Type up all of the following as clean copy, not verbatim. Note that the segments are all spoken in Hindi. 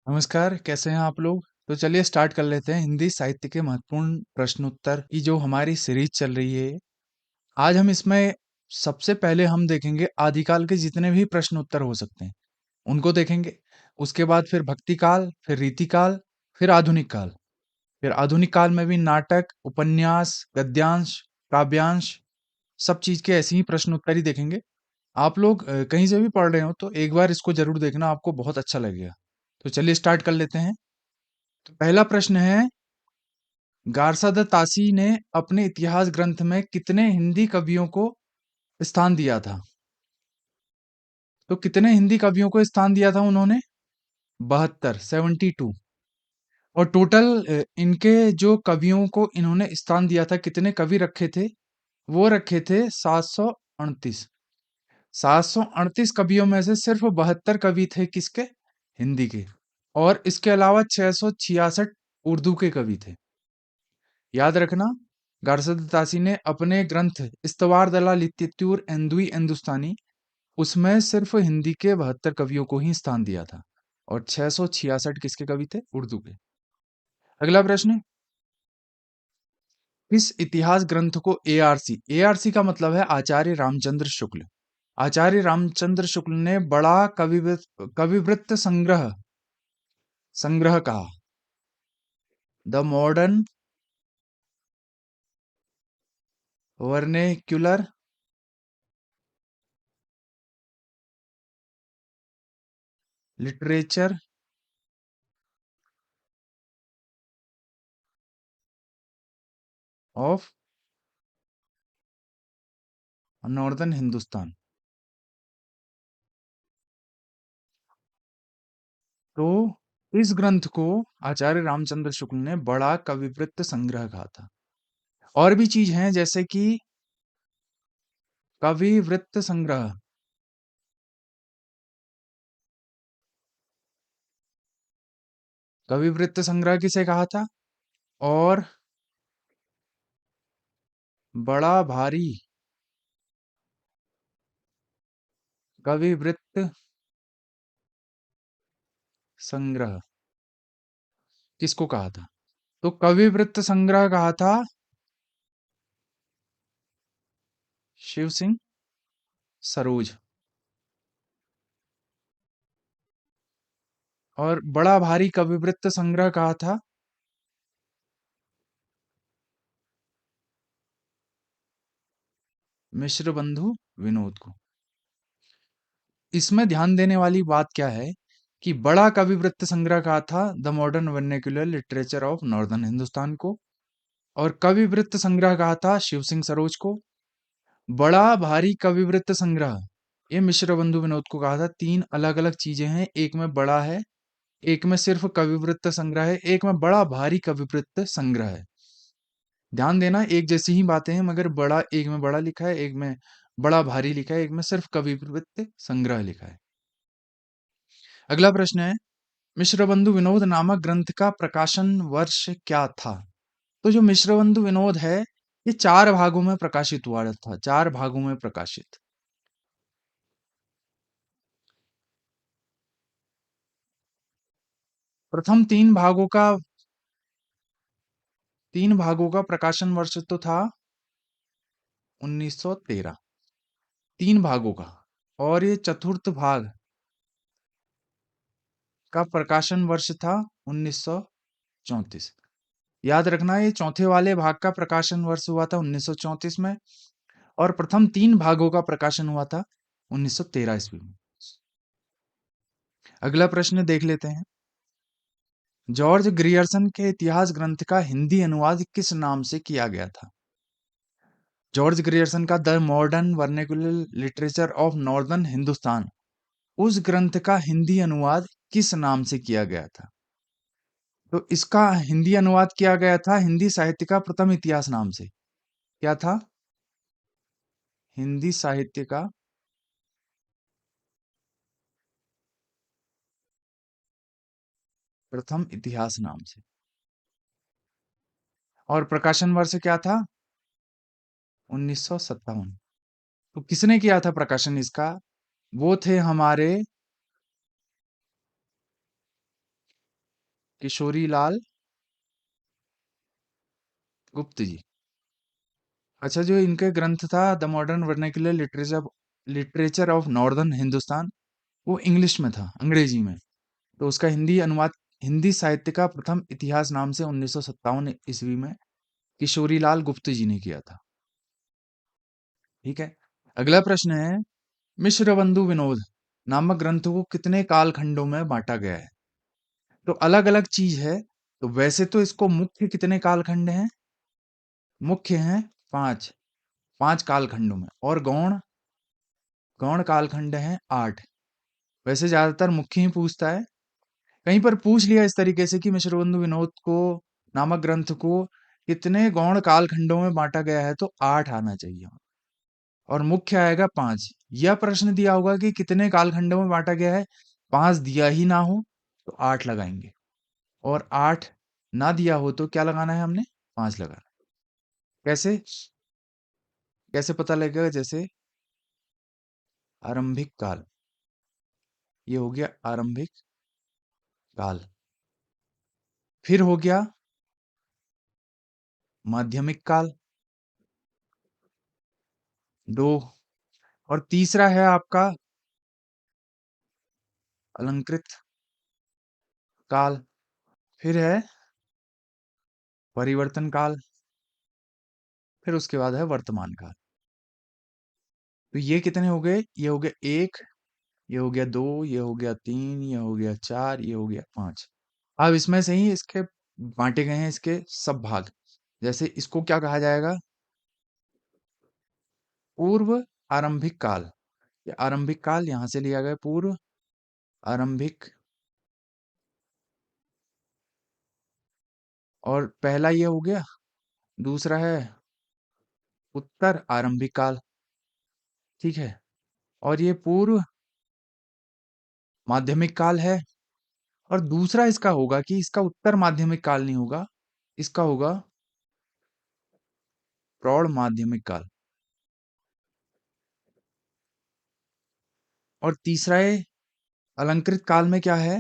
नमस्कार, कैसे हैं आप लोग? तो चलिए स्टार्ट कर लेते हैं हिंदी साहित्य के महत्वपूर्ण प्रश्नोत्तर की जो हमारी सीरीज चल रही है। आज हम इसमें सबसे पहले हम देखेंगे आदिकाल के जितने भी प्रश्न उत्तर हो सकते हैं, उनको देखेंगे। उसके बाद फिर भक्ति काल, फिर रीति काल, फिर आधुनिक काल। फिर आधुनिक काल में भी नाटक, उपन्यास, गद्यांश, काव्यांश, सब चीज़ के ऐसे ही प्रश्न उत्तर ही देखेंगे। आप लोग कहीं से भी पढ़ रहे हो तो एक बार इसको ज़रूर देखना, आपको बहुत अच्छा लगेगा। तो चलिए स्टार्ट कर लेते हैं। तो पहला प्रश्न है, गारसादा तासी ने अपने इतिहास ग्रंथ में कितने हिंदी कवियों को स्थान दिया था? तो कितने हिंदी कवियों को स्थान दिया था उन्होंने? 72, 72। और टोटल इनके जो कवियों को इन्होंने स्थान दिया था, कितने कवि रखे थे? वो रखे थे 738। 738 कवियों में से सिर्फ 72 कवि थे किसके? हिंदी के। और इसके अलावा 666 उर्दू के कवि थे। याद रखना, गारसद तासी ने अपने ग्रंथ इस्तवार दला लित्तित्तूर एंदुई एंदुस्तानी, उसमें सिर्फ हिंदी के 72 कवियों को ही स्थान दिया था। और 666 किसके कवि थे? उर्दू के। अगला प्रश्न, किस इतिहास ग्रंथ को एआरसी, एआरसी का मतलब है आचार्य रामचंद्र शुक्ल, आचार्य रामचंद्र शुक्ल ने बड़ा कविवृत्त संग्रह संग्रह कहा? The modern vernacular literature of northern Hindustan. तो इस ग्रंथ को आचार्य रामचंद्र शुक्ल ने बड़ा कविवृत्त संग्रह कहा था। और भी चीज हैं जैसे कि कविवृत्त संग्रह, कविवृत्त संग्रह किसे कहा था? और बड़ा भारी कविवृत्त संग्रह किसको कहा था? तो कविवृत्त संग्रह कहा था शिव सिंह सरोज। और बड़ा भारी कविवृत्त संग्रह कहा था मिश्र बंधु विनोद को। इसमें ध्यान देने वाली बात क्या है कि बड़ा कविवृत्त संग्रह कहा था the modern vernacular literature of northern Hindustan को। और कविवृत्त संग्रह कहा था शिव सिंह सरोज को। बड़ा भारी कविवृत्त संग्रह ये मिश्र बंधु विनोद को कहा था। तीन अलग अलग चीजें हैं, एक में बड़ा है, एक में सिर्फ कविवृत्त संग्रह है, एक में बड़ा भारी कविवृत्त संग्रह है। ध्यान देना, एक जैसी ही बातें हैं मगर बड़ा, एक में बड़ा लिखा है, एक में बड़ा भारी लिखा है, एक में सिर्फ कविवृत्त संग्रह लिखा है। अगला प्रश्न है, मिश्रबंधु विनोद नामक ग्रंथ का प्रकाशन वर्ष क्या था? तो जो मिश्रबंधु विनोद है, ये 4 भागों में प्रकाशित हुआ था, 4 भागों में प्रकाशित। प्रथम 3 भागों का प्रकाशन वर्ष तो था 1913, 3 भागों का। और ये चतुर्थ भाग का प्रकाशन वर्ष था 1934। याद रखना, ये चौथे वाले भाग का प्रकाशन वर्ष हुआ था 1934 में, और प्रथम 3 भागों का प्रकाशन हुआ था 1913 ईस्वी में। अगला प्रश्न देख लेते हैं, जॉर्ज ग्रियर्सन के इतिहास ग्रंथ का हिंदी अनुवाद किस नाम से किया गया था? जॉर्ज ग्रियर्सन का the modern vernacular literature of northern Hindustan, उस ग्रंथ का हिंदी अनुवाद किस नाम से किया गया था? तो इसका हिंदी अनुवाद किया गया था हिंदी साहित्य का प्रथम इतिहास नाम से। क्या था? हिंदी साहित्य का प्रथम इतिहास नाम से। और प्रकाशन वर्ष क्या था? 1957। तो किसने किया था प्रकाशन इसका? वो थे हमारे किशोरी लाल गुप्त जी। अच्छा, जो इनके ग्रंथ था the modern vernacular literature literature of northern Hindustan, वो इंग्लिश में था, अंग्रेजी में। तो उसका हिंदी अनुवाद हिंदी साहित्य का प्रथम इतिहास नाम से 1957 ईस्वी में किशोरीलाल गुप्त जी ने किया था। ठीक है। अगला प्रश्न है, मिश्र बंधु विनोद नामक ग्रंथ को कितने कालखंडों में बांटा गया है? तो अलग अलग चीज है। तो वैसे तो इसको मुख्य कितने कालखंड हैं? मुख्य हैं पांच, पांच कालखंडों में, और गौण गौण कालखंड हैं 8। वैसे ज्यादातर मुख्य ही पूछता है। कहीं पर पूछ लिया इस तरीके से कि मिश्रबंधु विनोद को नामक ग्रंथ को कितने गौण कालखंडों में बांटा गया है, तो 8 आना चाहिए। और मुख्य आएगा 5। यह प्रश्न दिया होगा कि कितने कालखंडों में बांटा गया है, 5 दिया ही ना हो तो 8 लगाएंगे, और 8 ना दिया हो तो क्या लगाना है हमने? 5 लगाना है। कैसे? कैसे पता लगेगा? जैसे आरंभिक काल, ये हो गया आरंभिक काल। फिर हो गया माध्यमिक काल, 2। और तीसरा है आपका अलंकृत काल। फिर है परिवर्तन काल। फिर उसके बाद है वर्तमान काल। तो ये कितने हो गए? ये हो गया 1, ये हो गया 2, ये हो गया 3, ये हो गया 4, ये हो गया 5। अब इसमें से ही इसके बांटे गए हैं इसके सब भाग। जैसे इसको क्या कहा जाएगा? पूर्व आरंभिक काल। ये आरंभिक काल यहां से लिया गया, पूर्व आरंभिक। और पहला ये हो गया। दूसरा है उत्तर आरंभिक काल। ठीक है। और ये पूर्व माध्यमिक काल है। और दूसरा इसका होगा कि इसका उत्तर माध्यमिक काल नहीं होगा, इसका होगा प्रौढ़ माध्यमिक काल। और तीसरा है अलंकृत काल में क्या है?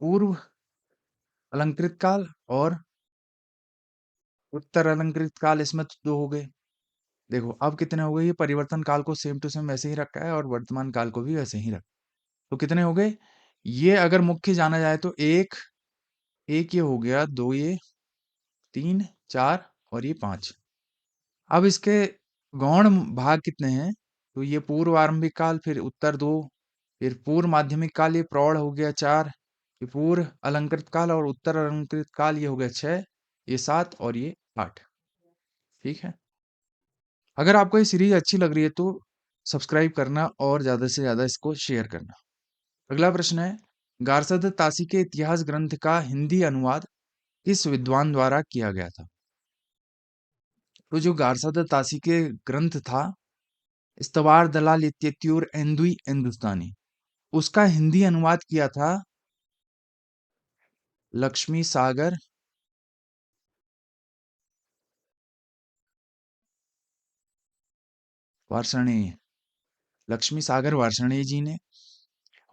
पूर्व अलंकृत काल और उत्तर अलंकृत काल, इसमें तो 2 हो गए। देखो अब कितने हो गए? ये परिवर्तन काल को सेम टू सेम वैसे ही रखा है और वर्तमान काल को भी वैसे ही रखा। तो कितने हो गए? ये अगर मुख्य जाना जाए तो 1, 1 ये हो गया, 2 ये, 3, 4 और ये 5। अब इसके गौण भाग कितने हैं? तो ये पूर्व आरंभिक काल, फिर उत्तर 2, फिर पूर्व माध्यमिक काल, ये प्रौढ़ हो गया 4, ये पूर्व अलंकृत काल और उत्तर अलंकृत काल, ये हो गया 6, ये 7 और ये 8। ठीक है। अगर आपको ये सीरीज अच्छी लग रही है तो सब्सक्राइब करना और ज्यादा से ज्यादा इसको शेयर करना। अगला प्रश्न है, गारसद तासी के इतिहास ग्रंथ का हिंदी अनुवाद किस विद्वान द्वारा किया गया था? तो जो गारसद तासी के ग्रंथ था, इस्तवार दलाल इत्तित्यूर एंदुई हिंदुस्तानी, उसका हिंदी अनुवाद किया था लक्ष्मी सागर वार्ष्णेय, लक्ष्मी सागर वार्ष्णेय जी ने।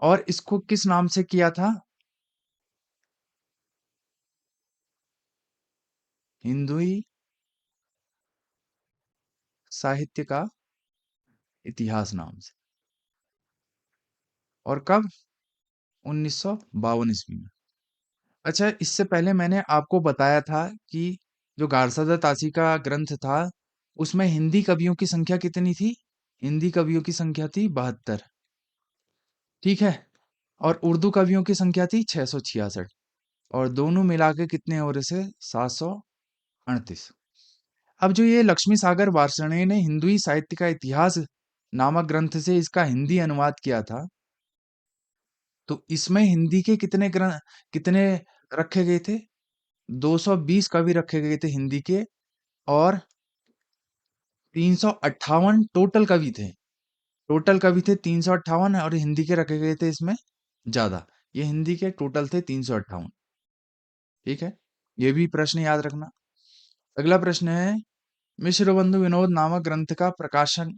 और इसको किस नाम से किया था? हिंदुई साहित्य का इतिहास नाम से। और कब? 1952 ईस्वी में। अच्छा, इससे पहले मैंने आपको बताया था कि जो गारसदा तासी का ग्रंथ था, उसमें हिंदी कवियों की संख्या कितनी थी? हिंदी कवियों की संख्या थी 72। ठीक है। और उर्दू कवियों की संख्या थी 666। और दोनों मिला के कितने हो रहे से? 738। अब जो ये लक्ष्मी सागर वार्ष्णेय ने हिंदुई साहित्य का इतिहास नामक ग्रंथ से इसका हिंदी अनुवाद किया था, तो इसमें हिंदी के कितने रखे गए थे? 220 कवि रखे गए थे हिंदी के। और 358 टोटल कवि थे। टोटल कवि थे 358, और हिंदी के रखे गए थे इसमें ज्यादा। ये हिंदी के टोटल थे 358। ठीक है। ये भी प्रश्न याद रखना। अगला प्रश्न है, मिश्र बंधु विनोद नामक ग्रंथ का प्रकाशन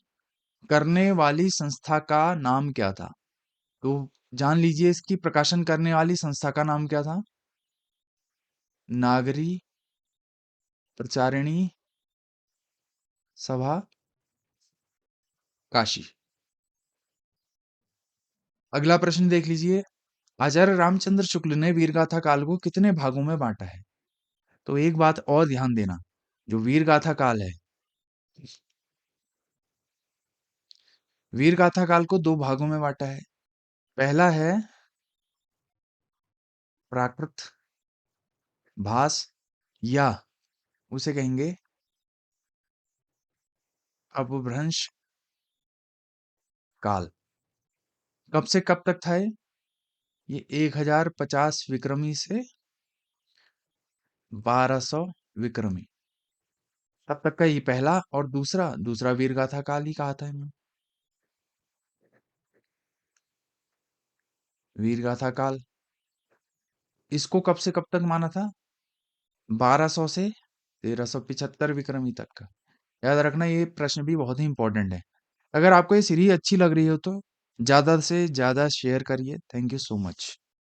करने वाली संस्था का नाम क्या था? तो जान लीजिए इसकी प्रकाशन करने वाली संस्था का नाम क्या था? नागरी प्रचारिणी सभा काशी। अगला प्रश्न देख लीजिए। आचार्य रामचंद्र शुक्ल ने वीरगाथा काल को कितने भागों में बांटा है? तो एक बात और ध्यान देना, जो वीरगाथा काल है, वीरगाथा काल को दो भागों में बांटा है। पहला है प्राकृत भास, या उसे कहेंगे अपभ्रंश काल। कब से कब तक था ये 1050 विक्रमी से 1200 विक्रमी, तब तक का ये पहला। और दूसरा दूसरा वीरगाथा काल ही कहा था इन्होंने, वीरगाथा काल। इसको कब से कब तक माना था? 1200 से 1375 विक्रमी तक का। याद रखना, ये प्रश्न भी बहुत ही इंपॉर्टेंट है। अगर आपको ये सीरीज अच्छी लग रही हो तो ज्यादा से ज्यादा शेयर करिए। Thank you so much.